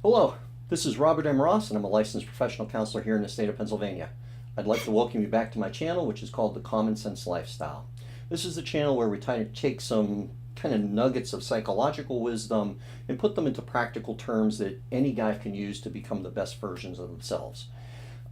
Hello, this is Robert M. Ross, and I'm a licensed professional counselor here in the state of Pennsylvania. I'd like to welcome you back to my channel, which is called The Common Sense Lifestyle. This is the channel where we try to take some kind of nuggets of psychological wisdom and put them into practical terms that any guy can use to become the best versions of themselves.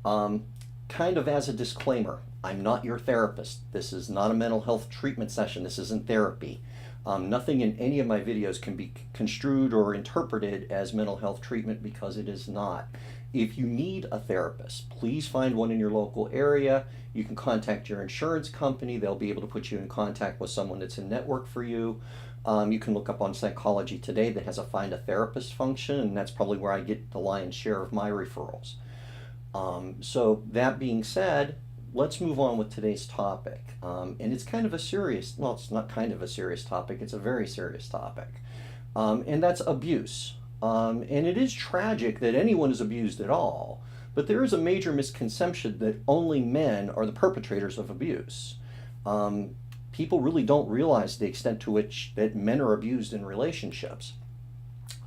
Kind of as a disclaimer, I'm not your therapist. This is not a mental health treatment session. This isn't therapy. Nothing in any of my videos can be construed or interpreted as mental health treatment because it is not. If you need a therapist, please find one in your local area. You can contact your insurance company. They'll be able to put you in contact with someone that's in network for you. You can look up on Psychology Today that has a find a therapist function, and that's probably where I get the lion's share of my referrals. So that being said, let's move on with today's topic. And it's kind of a serious, well, it's not kind of a serious topic, it's a very serious topic. And that's abuse. And it is tragic that anyone is abused at all, but there is a major misconception that only men are the perpetrators of abuse. People really don't realize the extent to which that men are abused in relationships.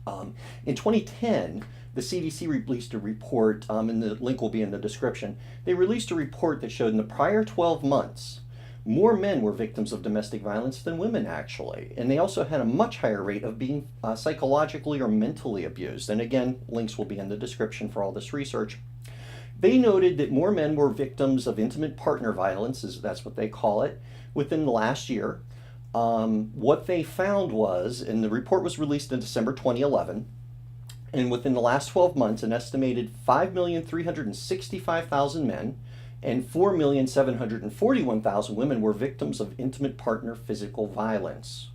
In 2010, the CDC released a report, and the link will be in the description. They released a report that showed in the prior 12 months, more men were victims of domestic violence than women actually. And they also had a much higher rate of being psychologically or mentally abused. And again, links will be in the description for all this research. They noted that more men were victims of intimate partner violence, that's what they call it, within the last year. What they found was, and the report was released in December 2011, and within the last 12 months, an estimated 5,365,000 men and 4,741,000 women were victims of intimate partner physical violence.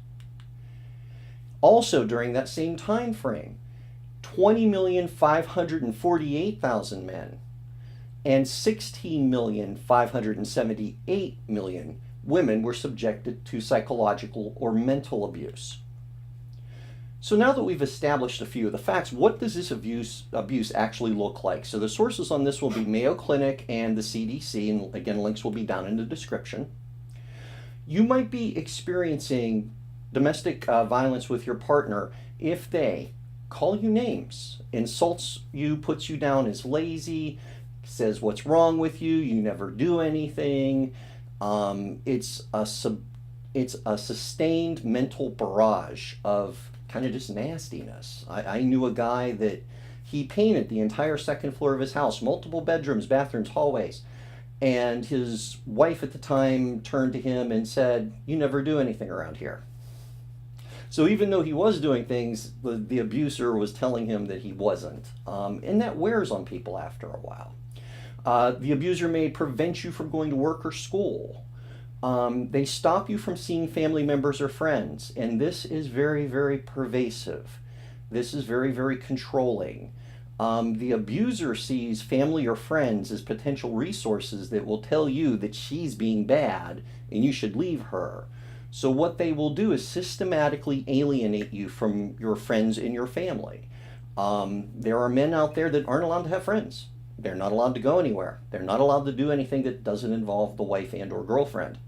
Also, during that same time frame, 20,548,000 men and 16,578,000 women were subjected to psychological or mental abuse. So now that we've established a few of the facts, what does this abuse actually look like? So the sources on this will be Mayo Clinic and the CDC, and again, links will be down in the description. You might be experiencing domestic violence with your partner if they call you names, insults you, puts you down as lazy, says what's wrong with you, you never do anything. It's a sustained mental barrage of kind of just nastiness. I knew a guy that he painted the entire second floor of his house, multiple bedrooms, bathrooms, hallways. And his wife at the time turned to him and said, "You never do anything around here." So even though he was doing things, the abuser was telling him that he wasn't. And that wears on people after a while. The abuser may prevent you from going to work or school. They stop you from seeing family members or friends, and this is very, very pervasive. This is very, very controlling. The abuser sees family or friends as potential resources that will tell you that she's being bad and you should leave her. So what they will do is systematically alienate you from your friends and your family. There are men out there that aren't allowed to have friends. They're not allowed to go anywhere. They're not allowed to do anything that doesn't involve the wife and or girlfriend.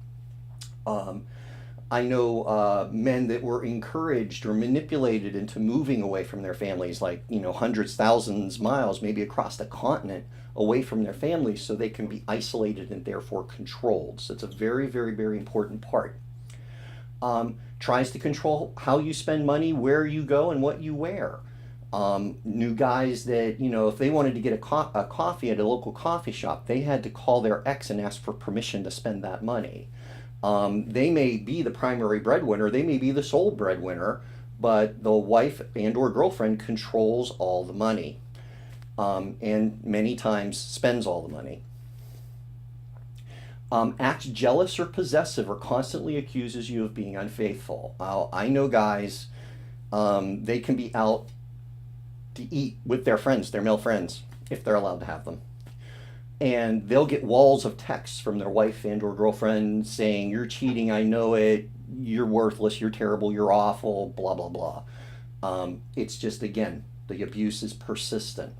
I know men that were encouraged or manipulated into moving away from their families, like, hundreds, thousands miles, maybe across the continent, away from their families so they can be isolated and therefore controlled. So it's a very, very, very important part. Tries to control how you spend money, where you go, and what you wear. New guys that, if they wanted to get a coffee at a local coffee shop, they had to call their ex and ask for permission to spend that money. They may be the primary breadwinner, they may be the sole breadwinner, but the wife and or girlfriend controls all the money, and many times spends all the money. Acts jealous or possessive or constantly accuses you of being unfaithful. I know guys, they can be out to eat with their friends, their male friends, if they're allowed to have them. And they'll get walls of texts from their wife and or girlfriend saying, "You're cheating, I know it, you're worthless, you're terrible, you're awful, blah, blah, blah." It's just, again, the abuse is persistent.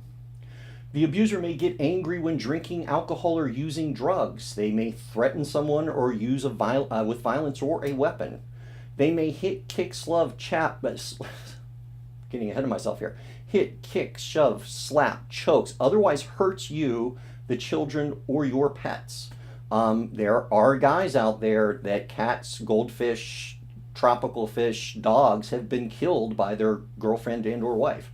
The abuser may get angry when drinking alcohol or using drugs. They may threaten someone or use with violence or a weapon. They may hit, kick, slug, chap, getting ahead of myself here, hit, kick, shove, slap, chokes, otherwise hurts you, the children, or your pets. There are guys out there that cats, goldfish, tropical fish, dogs have been killed by their girlfriend and or wife.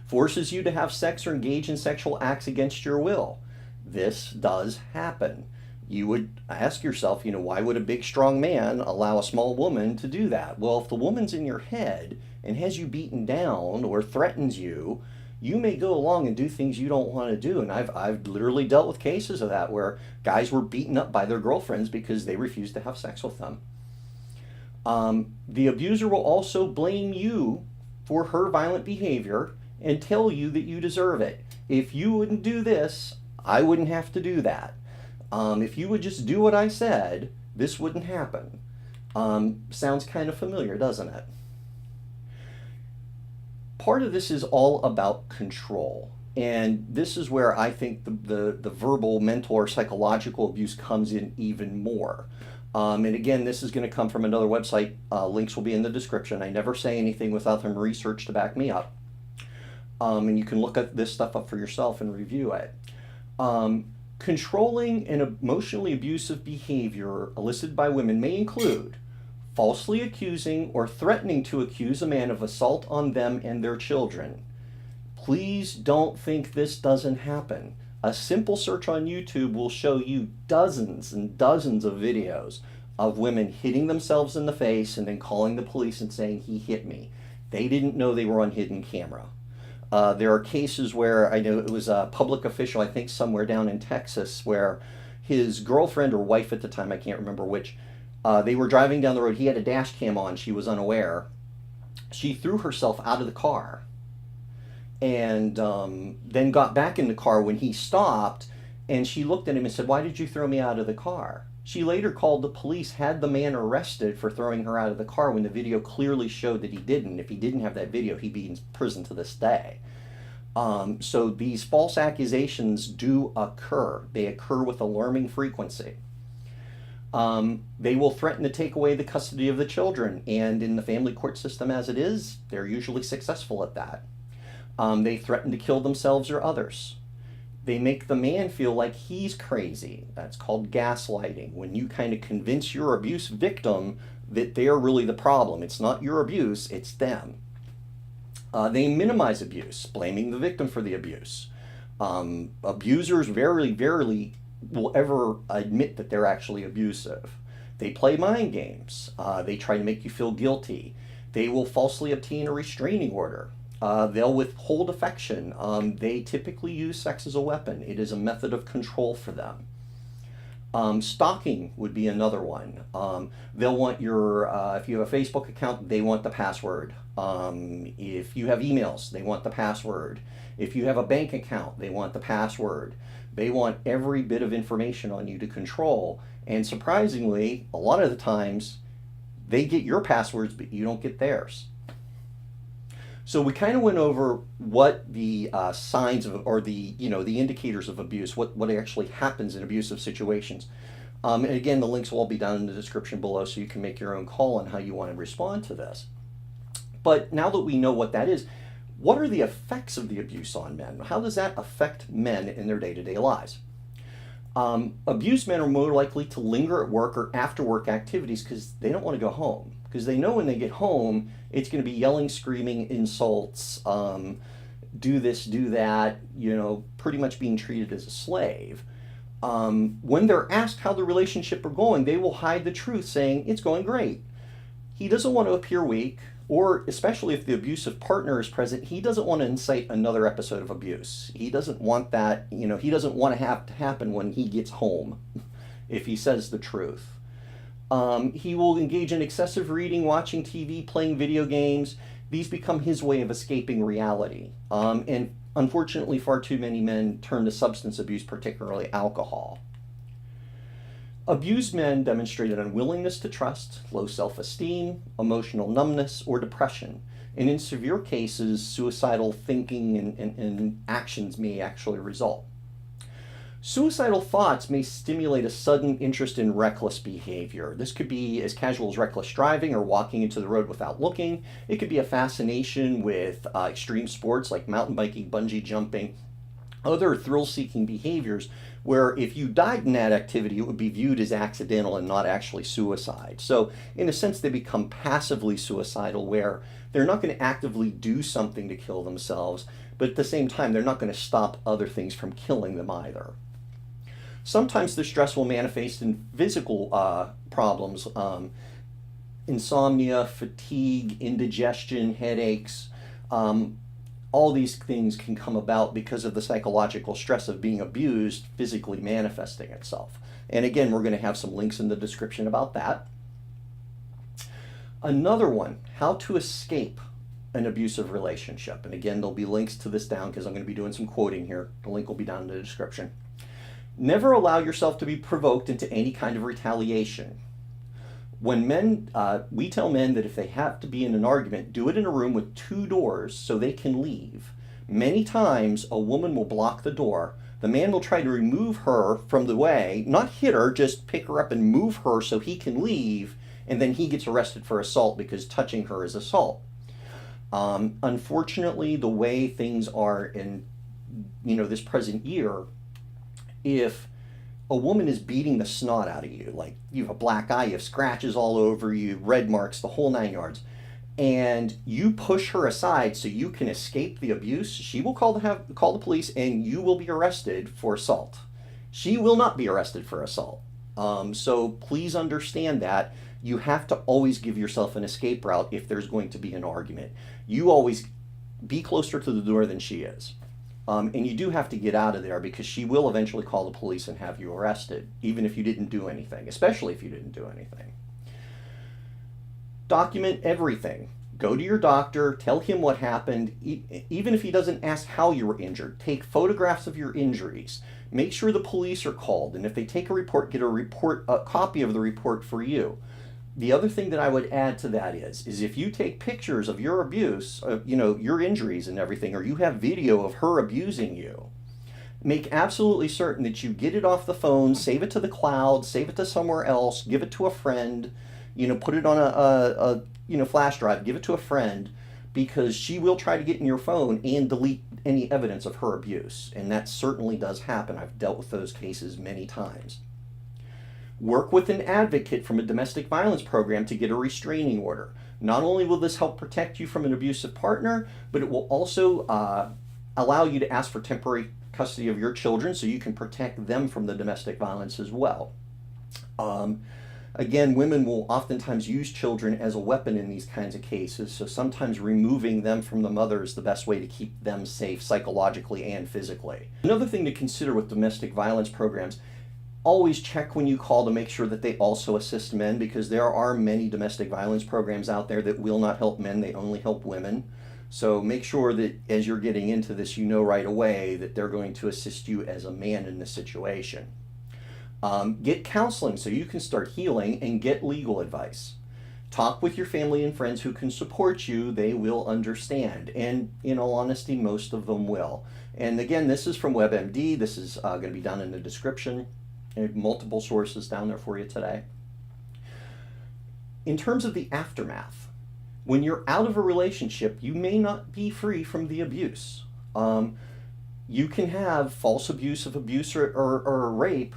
Forces you to have sex or engage in sexual acts against your will. This does happen. You would ask yourself, why would a big strong man allow a small woman to do that? Well, if the woman's in your head and has you beaten down or threatens you, you may go along and do things you don't want to do. And I've literally dealt with cases of that where guys were beaten up by their girlfriends because they refused to have sex with them. The abuser will also blame you for her violent behavior and tell you that you deserve it. If you wouldn't do this, I wouldn't have to do that. If you would just do what I said, this wouldn't happen. Sounds kind of familiar, doesn't it? Part of this is all about control. And this is where I think the verbal, mental, or psychological abuse comes in even more. And again, this is going to come from another website. Links will be in the description. I never say anything without some research to back me up. And you can look at this stuff up for yourself and review it. Controlling and emotionally abusive behavior elicited by women may include falsely accusing or threatening to accuse a man of assault on them and their children. Please don't think this doesn't happen. A simple search on YouTube will show you dozens and dozens of videos of women hitting themselves in the face and then calling the police and saying, "He hit me." They didn't know they were on hidden camera. There are cases where I know it was a public official, I think somewhere down in Texas, where his girlfriend or wife at the time, I can't remember which, they were driving down the road. He had a dash cam on. She was unaware. She threw herself out of the car and then got back in the car when he stopped, and she looked at him and said, "Why did you throw me out of the car?" She later called the police, had the man arrested for throwing her out of the car when the video clearly showed that he didn't. If he didn't have that video, he'd be in prison to this day. So these false accusations do occur. They occur with alarming frequency. They will threaten to take away the custody of the children, and in the family court system as it is, they're usually successful at that. They threaten to kill themselves or others. They make the man feel like he's crazy. That's called gaslighting, when you kind of convince your abuse victim that they're really the problem. It's not your abuse, it's them. They minimize abuse, blaming the victim for the abuse. Abusers very rarely will ever admit that they're actually abusive. They play mind games. They try to make you feel guilty. They will falsely obtain a restraining order. They'll withhold affection. They typically use sex as a weapon. It is a method of control for them. Stalking would be another one. They'll want your, if you have a Facebook account, they want the password. If you have emails, they want the password. If you have a bank account, they want the password. They want every bit of information on you to control. And surprisingly, a lot of the times, they get your passwords, but you don't get theirs. So we kind of went over what the signs of, or the indicators of abuse, what actually happens in abusive situations. And again, the links will all be down in the description below, so you can make your own call on how you want to respond to this. But now that we know what that is, what are the effects of the abuse on men? How does that affect men in their day-to-day lives? Abused men are more likely to linger at work or after work activities because they don't want to go home. Because they know when they get home, it's going to be yelling, screaming, insults, do this, do that, pretty much being treated as a slave. When they're asked how the relationship are going, they will hide the truth, saying, "It's going great." He doesn't want to appear weak, or especially if the abusive partner is present, he doesn't want to incite another episode of abuse. He doesn't want that, he doesn't want to have to happen when he gets home, if he says the truth. He will engage in excessive reading, watching TV, playing video games. These become his way of escaping reality. And unfortunately, far too many men turn to substance abuse, particularly alcohol. Abused men demonstrate an unwillingness to trust, low self-esteem, emotional numbness, or depression. And in severe cases, suicidal thinking and actions may actually result. Suicidal thoughts may stimulate a sudden interest in reckless behavior. This could be as casual as reckless driving or walking into the road without looking. It could be a fascination with extreme sports like mountain biking, bungee jumping, other thrill-seeking behaviors where if you died in that activity, it would be viewed as accidental and not actually suicide. So in a sense, they become passively suicidal where they're not going to actively do something to kill themselves, but at the same time, they're not going to stop other things from killing them either. Sometimes the stress will manifest in physical problems, insomnia, fatigue, indigestion, headaches. All these things can come about because of the psychological stress of being abused physically manifesting itself. And again, we're going to have some links in the description about that. Another one, how to escape an abusive relationship. And again, there'll be links to this down because I'm going to be doing some quoting here. The link will be down in the description. Never allow yourself to be provoked into any kind of retaliation. When men, we tell men that if they have to be in an argument, do it in a room with 2 doors so they can leave. Many times a woman will block the door. The man will try to remove her from the way, not hit her, just pick her up and move her so he can leave, and then he gets arrested for assault because touching her is assault. Unfortunately, the way things are in this present year, if a woman is beating the snot out of you, like you have a black eye, you have scratches all over you, red marks, the whole 9 yards, and you push her aside so you can escape the abuse, she will call the police and you will be arrested for assault. She will not be arrested for assault. So please understand that you have to always give yourself an escape route if there's going to be an argument. You always be closer to the door than she is. And you do have to get out of there because she will eventually call the police and have you arrested, even if you didn't do anything, especially if you didn't do anything. Document everything. Go to your doctor, tell him what happened, even if he doesn't ask how you were injured. Take photographs of your injuries. Make sure the police are called, and if they take a report, get a copy of the report for you. The other thing that I would add to that is if you take pictures of your abuse, your injuries and everything, or you have video of her abusing you, make absolutely certain that you get it off the phone, save it to the cloud, save it to somewhere else, give it to a friend, put it on a flash drive, give it to a friend, because she will try to get in your phone and delete any evidence of her abuse. And that certainly does happen. I've dealt with those cases many times. Work with an advocate from a domestic violence program to get a restraining order. Not only will this help protect you from an abusive partner, but it will also allow you to ask for temporary custody of your children so you can protect them from the domestic violence as well. Again, women will oftentimes use children as a weapon in these kinds of cases, so sometimes removing them from the mother is the best way to keep them safe psychologically and physically. Another thing to consider with domestic violence programs, always check when you call to make sure that they also assist men, because there are many domestic violence programs out there that will not help men, they only help women. So make sure that as you're getting into this, you know right away that they're going to assist you as a man in this situation. Get counseling so you can start healing, and get legal advice. Talk with your family and friends who can support you. They will understand, and in all honesty, most of them will. And again, this is from WebMD. This is going to be down in the description. Multiple sources down there for you today. In terms of the aftermath, when you're out of a relationship, you may not be free from the abuse. You can have false abuse of abuse or rape,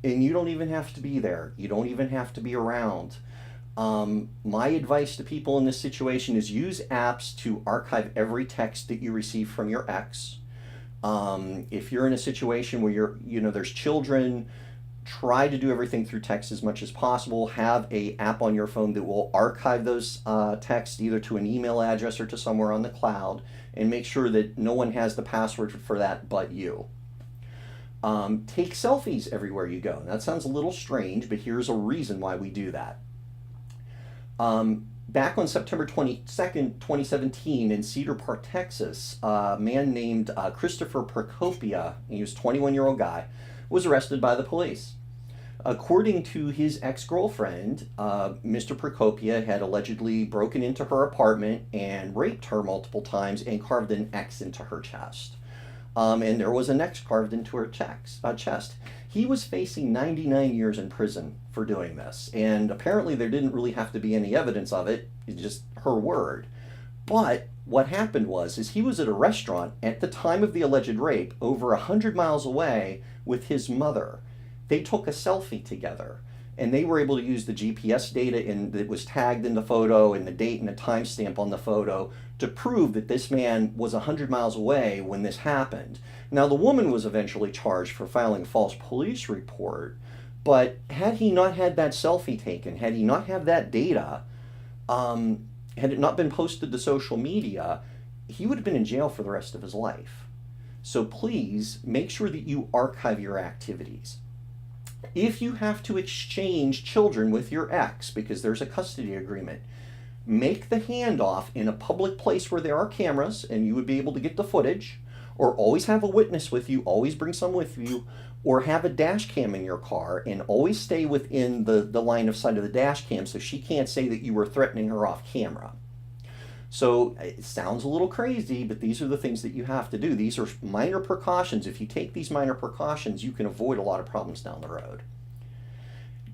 and you don't even have to be there. You don't even have to be around. My advice to people in this situation is use apps to archive every text that you receive from your ex. If you're in a situation where there's children, try to do everything through text as much as possible. Have an app on your phone that will archive those texts either to an email address or to somewhere on the cloud, and make sure that no one has the password for that but you. Take selfies everywhere you go. That sounds a little strange, but here's a reason why we do that. Back on September 22nd, 2017 in Cedar Park, Texas, a man named Christopher Procopia, he was a 21-year-old guy, was arrested by the police. According to his ex-girlfriend, Mr. Procopia had allegedly broken into her apartment and raped her multiple times and carved an X into her chest. and there was an X carved into her chest. He was facing 99 years in prison for doing this, and apparently there didn't really have to be any evidence of it. It's just her word. But what happened is he was at a restaurant at the time of the alleged rape, over 100 miles away, with his mother. They took a selfie together, and they were able to use the GPS data that was tagged in the photo and the date and the timestamp on the photo to prove that this man was 100 miles away when this happened. Now, the woman was eventually charged for filing a false police report, but had he not had that selfie taken, had he not had that data, had it not been posted to social media, he would have been in jail for the rest of his life. So please make sure that you archive your activities. If you have to exchange children with your ex because there's a custody agreement, make the handoff in a public place where there are cameras and you would be able to get the footage, or always have a witness with you, always bring some with you, or have a dash cam in your car and always stay within the line of sight of the dash cam so she can't say that you were threatening her off camera. So it sounds a little crazy, but these are the things that you have to do. These are minor precautions. If you take these minor precautions, you can avoid a lot of problems down the road.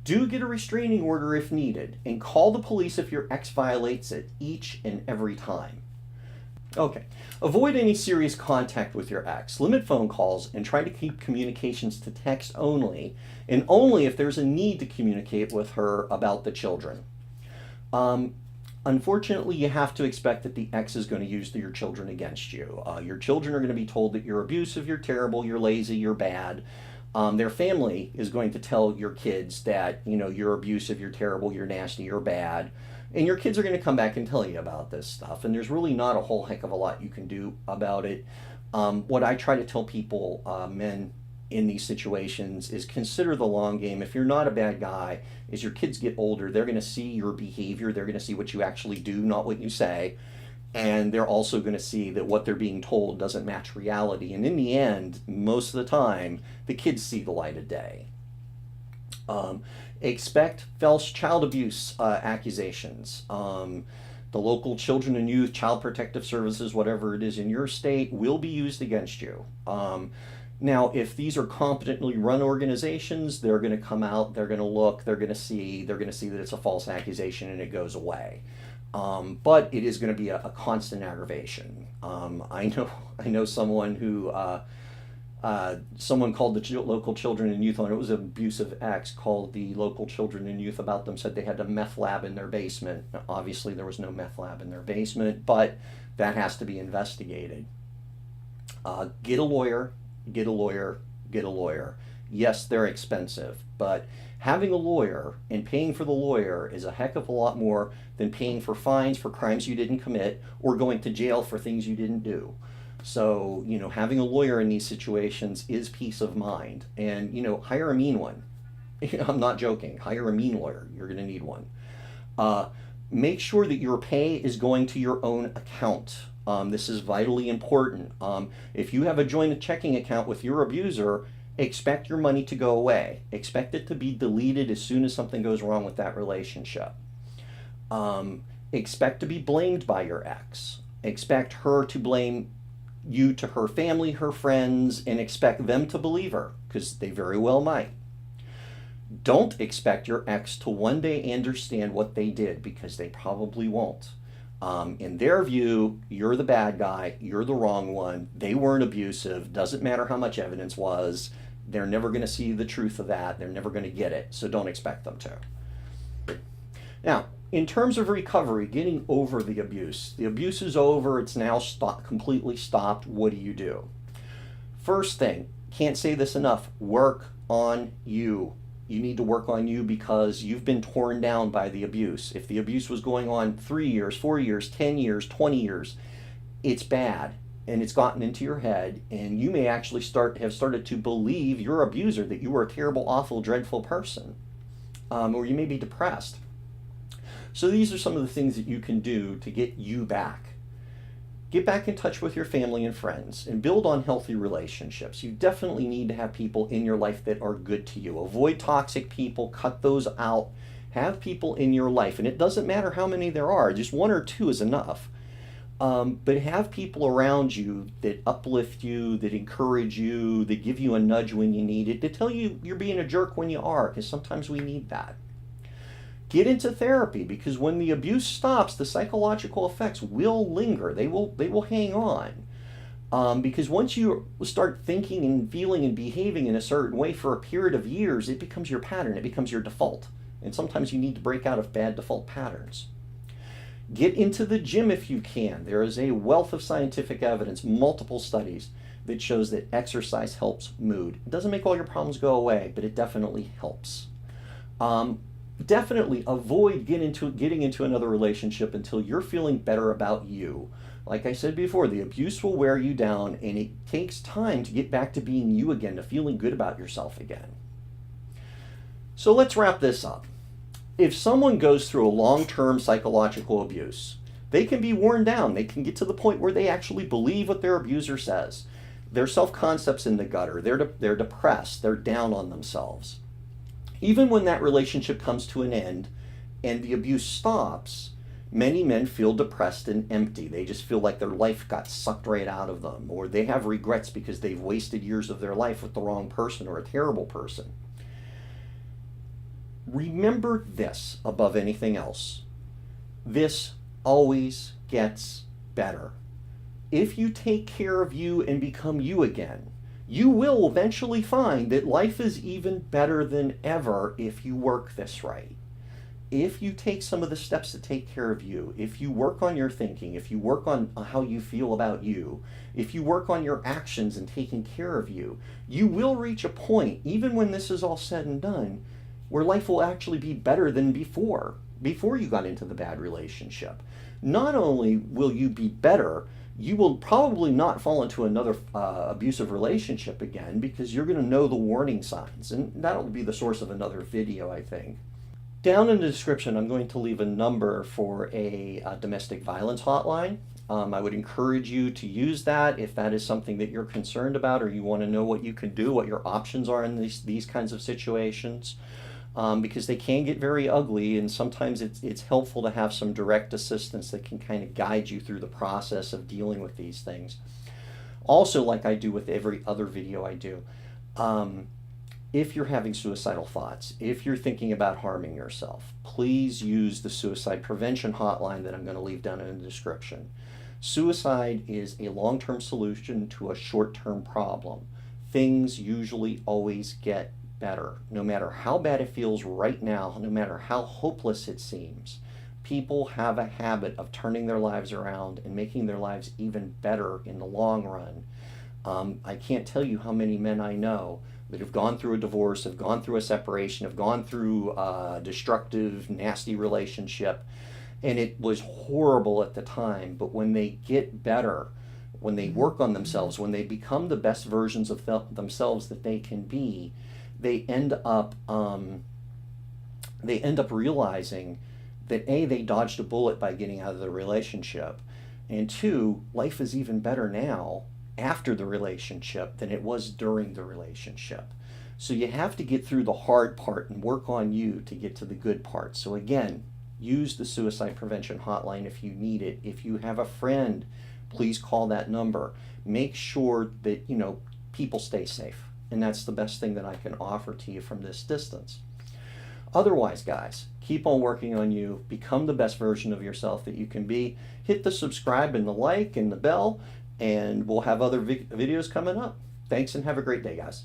Do get a restraining order if needed, and call the police if your ex violates it each and every time. Okay, avoid any serious contact with your ex. Limit phone calls and try to keep communications to text only, and only if there's a need to communicate with her about the children. Unfortunately, you have to expect that the ex is going to use your children against you. Your children are going to be told that you're abusive, you're terrible, you're lazy, you're bad. Their family is going to tell your kids that, you're abusive, you're terrible, you're nasty, you're bad. And your kids are going to come back and tell you about this stuff. And there's really not a whole heck of a lot you can do about it. What I try to tell people, men in these situations, is consider the long game. If you're not a bad guy, as your kids get older, they're going to see your behavior. They're going to see what you actually do, not what you say. And they're also going to see that what they're being told doesn't match reality. And in the end, most of the time, the kids see the light of day. Expect false child abuse accusations. The local children and youth, child protective services, whatever it is in your state, will be used against you. Now, if these are competently run organizations, they're going to come out, they're going to look, they're going to see that it's a false accusation and it goes away. But it is going to be a constant aggravation. I know someone who someone called the local children and youth on it. It was an abusive ex, called the local children and youth about them, said they had a meth lab in their basement. Now, obviously, there was no meth lab in their basement, but that has to be investigated. Get a lawyer. Get a lawyer, get a lawyer. Yes, they're expensive, but having a lawyer and paying for the lawyer is a heck of a lot more than paying for fines for crimes you didn't commit or going to jail for things you didn't do. So, having a lawyer in these situations is peace of mind. And, hire a mean one. I'm not joking. Hire a mean lawyer. You're going to need one. Make sure that your pay is going to your own account. This is vitally important. If you have a joint checking account with your abuser, expect your money to go away. Expect it to be deleted as soon as something goes wrong with that relationship. Expect to be blamed by your ex. Expect her to blame you to her family, her friends, and expect them to believe her, because they very well might. Don't expect your ex to one day understand what they did, because they probably won't. In their view, you're the bad guy, you're the wrong one, they weren't abusive, doesn't matter how much evidence was, they're never going to see the truth of that, they're never going to get it, so don't expect them to. Now, in terms of recovery, getting over the abuse is over, it's now completely stopped. What do you do? First thing, can't say this enough, work on you. You need to work on you because you've been torn down by the abuse. If the abuse was going on 3 years, 4 years, 10 years, 20 years, it's bad and it's gotten into your head, and you may actually have started to believe your abuser, that you were a terrible, awful, dreadful person, or you may be depressed. So these are some of the things that you can do to get you back. Get back in touch with your family and friends and build on healthy relationships. You definitely need to have people in your life that are good to you. Avoid toxic people, cut those out. Have people in your life, and it doesn't matter how many there are, just 1 or 2 is enough. But have people around you that uplift you, that encourage you, that give you a nudge when you need it, that tell you you're being a jerk when you are, because sometimes we need that. Get into therapy, because when the abuse stops, the psychological effects will linger. They will hang on. Because once you start thinking and feeling and behaving in a certain way for a period of years, it becomes your pattern. It becomes your default. And sometimes you need to break out of bad default patterns. Get into the gym if you can. There is a wealth of scientific evidence, multiple studies, that shows that exercise helps mood. It doesn't make all your problems go away, but it definitely helps. Definitely avoid getting into another relationship until you're feeling better about you. Like I said before, the abuse will wear you down, and it takes time to get back to being you again, to feeling good about yourself again. So let's wrap this up. If someone goes through a long-term psychological abuse, they can be worn down. They can get to the point where they actually believe what their abuser says. Their self-concept's in the gutter. They're depressed. They're down on themselves. Even when that relationship comes to an end and the abuse stops, many men feel depressed and empty. They just feel like their life got sucked right out of them, or they have regrets because they've wasted years of their life with the wrong person or a terrible person. Remember this above anything else. This always gets better. If you take care of you and become you again, you will eventually find that life is even better than ever if you work this right. If you take some of the steps to take care of you, if you work on your thinking, if you work on how you feel about you, if you work on your actions and taking care of you, you will reach a point, even when this is all said and done, where life will actually be better than before you got into the bad relationship. Not only will you be better, you will probably not fall into another abusive relationship again, because you're going to know the warning signs. And that'll be the source of another video, I think. Down in the description, I'm going to leave a number for a domestic violence hotline. I would encourage you to use that if that is something that you're concerned about, or you want to know what you can do, what your options are in these kinds of situations. Because they can get very ugly, and sometimes it's helpful to have some direct assistance that can kind of guide you through the process of dealing with these things. Also, like I do with every other video I do, if you're having suicidal thoughts, if you're thinking about harming yourself, please use the suicide prevention hotline that I'm going to leave down in the description. Suicide is a long-term solution to a short-term problem. Things usually always get better. No matter how bad it feels right now, no matter how hopeless it seems, people have a habit of turning their lives around and making their lives even better in the long run. I can't tell you how many men I know that have gone through a divorce, have gone through a separation, have gone through a destructive, nasty relationship, and it was horrible at the time, but when they get better, when they work on themselves, when they become the best versions of themselves that they can be, they end up realizing that A, they dodged a bullet by getting out of the relationship, and two, life is even better now after the relationship than it was during the relationship. So you have to get through the hard part and work on you to get to the good part. So again, use the suicide prevention hotline if you need it. If you have a friend, please call that number. Make sure that people stay safe. And that's the best thing that I can offer to you from this distance. Otherwise, guys, keep on working on you. Become the best version of yourself that you can be. Hit the subscribe and the like and the bell, and we'll have other videos coming up. Thanks, and have a great day, guys.